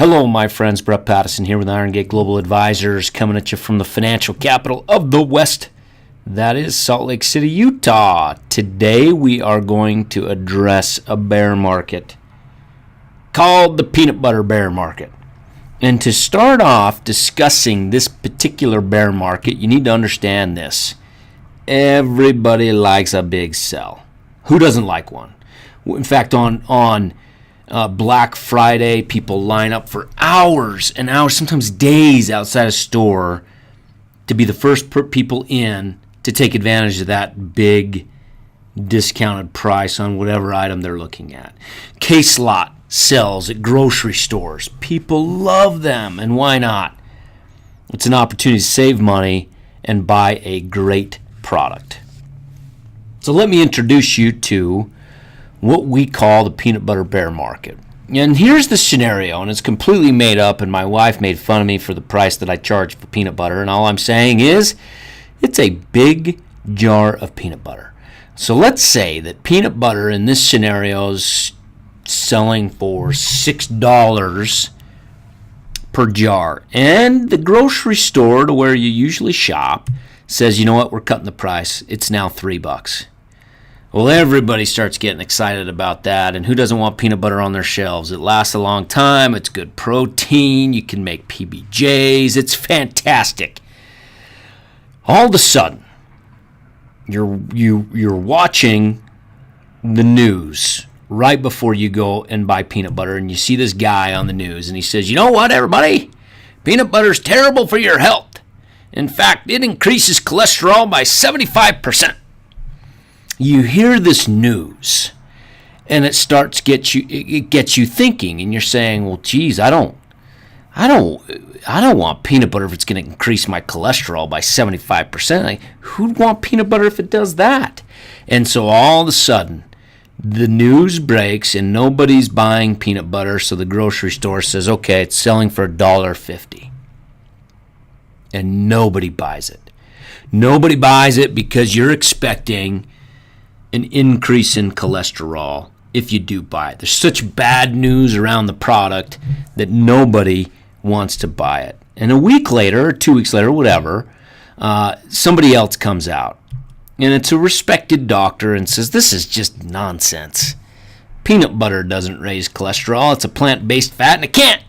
Hello, my friends. Brett Pattison here with Iron Gate Global Advisors, coming at you from the financial capital of the West. That is Salt Lake City, Utah. Today we are going to address a bear market called the peanut butter bear market. And to start off discussing this particular bear market, you need to understand this. Everybody likes a big sell. Who doesn't like one? In fact, on Black Friday, people line up for hours and hours, sometimes days outside a store to be the first people in to take advantage of that big discounted price on whatever item they're looking at. Case lot sales at grocery stores. People love them, and why not? It's an opportunity to save money and buy a great product. So let me introduce you to what we call the peanut butter bear market. And here's the scenario, and it's completely made up, and my wife made fun of me for the price that I charge for peanut butter, and all I'm saying is it's a big jar of peanut butter. So let's say that peanut butter in this scenario is selling for $6 per jar, and the grocery store to where you usually shop says, you know what, we're cutting the price. It's now $3. Well, everybody starts getting excited about that, and who doesn't want peanut butter on their shelves? It lasts a long time, it's good protein, you can make PBJs, it's fantastic. All of a sudden, you're watching the news right before you go and buy peanut butter, and you see this guy on the news, and he says, you know what, everybody? Peanut butter's terrible for your health. In fact, it increases cholesterol by 75%. You hear this news, and it gets you thinking, and you're saying, well, geez, I don't want peanut butter if it's going to increase my cholesterol by 75%. Like, who'd want peanut butter if it does that? And so all of a sudden, the news breaks, and nobody's buying peanut butter, so the grocery store says, okay, it's selling for $1.50. And nobody buys it. Nobody buys it because you're expecting an increase in cholesterol if you do buy it. There's such bad news around the product that nobody wants to buy it. And a week later, or 2 weeks later, whatever, somebody else comes out. And it's a respected doctor and says, this is just nonsense. Peanut butter doesn't raise cholesterol. It's a plant-based fat, and it can't.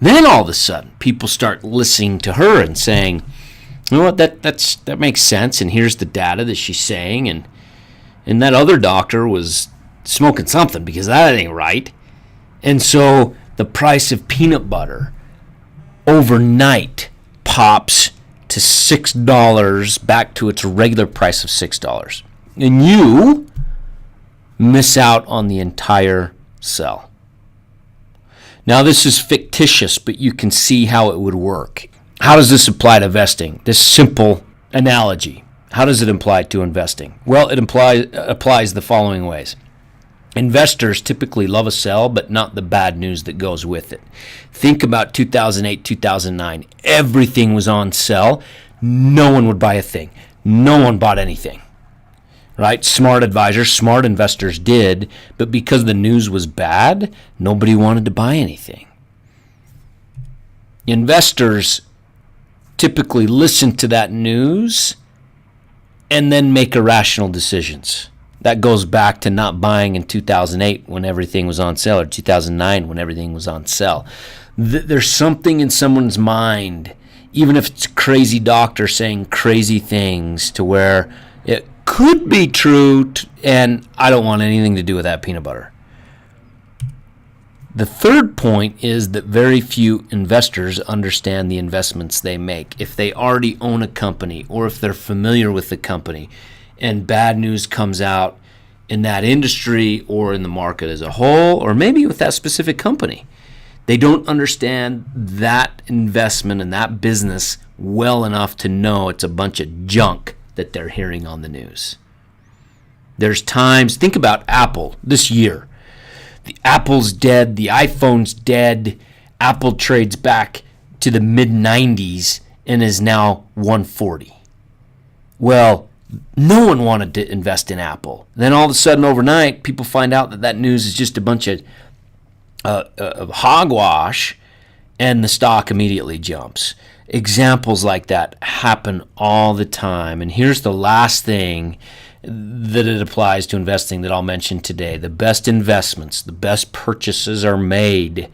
Then all of a sudden, people start listening to her and saying, you know what, that makes sense, and here's the data that she's saying, and that other doctor was smoking something because that ain't right. And so the price of peanut butter overnight pops to $6, back to its regular price of $6. And you miss out on the entire sell. Now, this is fictitious, but you can see how it would work. How does this apply to investing? This simple analogy. How does it apply to investing? Well, it applies the following ways. Investors typically love a sell, but not the bad news that goes with it. Think about 2008, 2009. Everything was on sell. No one would buy a thing. No one bought anything. Right? Smart advisors, smart investors did, but because the news was bad, nobody wanted to buy anything. Investors typically listen to that news and then make irrational decisions. That goes back to not buying in 2008 when everything was on sale, or 2009 when everything was on sale. There's something in someone's mind, even if it's a crazy doctor saying crazy things, to where it could be true, and I don't want anything to do with that peanut butter. The third point is that very few investors understand the investments they make. If they already own a company, or if they're familiar with the company, and bad news comes out in that industry or in the market as a whole, or maybe with that specific company, they don't understand that investment and that business well enough to know it's a bunch of junk that they're hearing on the news. There's times, think about Apple this year. The Apple's dead, the iPhone's dead. Apple trades back to the mid-90s and is now 140. Well, no one wanted to invest in Apple. Then all of a sudden overnight, people find out that news is just a bunch of hogwash, and the stock immediately jumps. Examples like that happen all the time. And here's the last thing that it applies to investing that I'll mention today. The best investments, the best purchases are made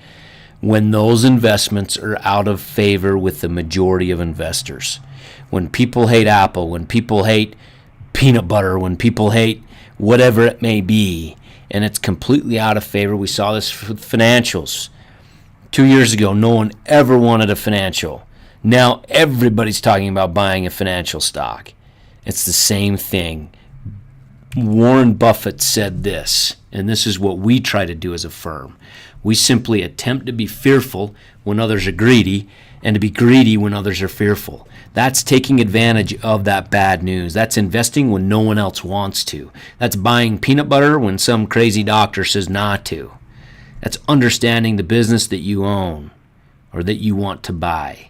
when those investments are out of favor with the majority of investors. When people hate Apple, when people hate peanut butter, when people hate whatever it may be, and it's completely out of favor. We saw this with financials. 2 years ago, no one ever wanted a financial. Now everybody's talking about buying a financial stock. It's the same thing. Warren Buffett said this, and this is what we try to do as a firm. We simply attempt to be fearful when others are greedy, and to be greedy when others are fearful. That's taking advantage of that bad news. That's investing when no one else wants to. That's buying peanut butter when some crazy doctor says not to. That's understanding the business that you own or that you want to buy.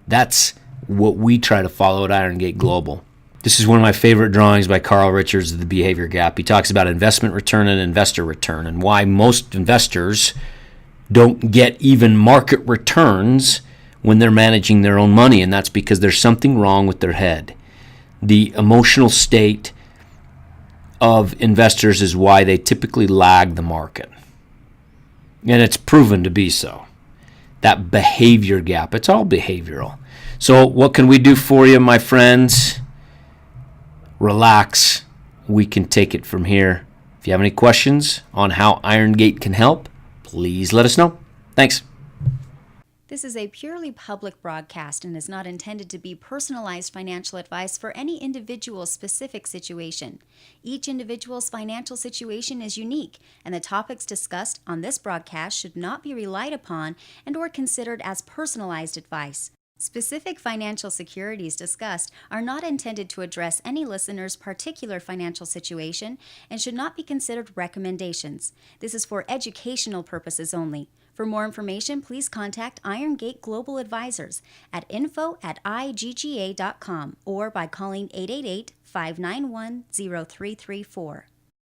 That's what we try to follow at Iron Gate Global. This is one of my favorite drawings by Carl Richards of the Behavior Gap. He talks about investment return and investor return and why most investors don't get even market returns when they're managing their own money, and that's because there's something wrong with their head. The emotional state of investors is why they typically lag the market. And it's proven to be so. That behavior gap, it's all behavioral. So what can we do for you, my friends? Relax. We can take it from here. If you have any questions on how Iron Gate can help, please let us know. Thanks. This is a purely public broadcast and is not intended to be personalized financial advice for any individual's specific situation. Each individual's financial situation is unique, and the topics discussed on this broadcast should not be relied upon and/or considered as personalized advice. Specific financial securities discussed are not intended to address any listener's particular financial situation and should not be considered recommendations. This is for educational purposes only. For more information, please contact Iron Gate Global Advisors at info@igga.com or by calling 888-591-0334.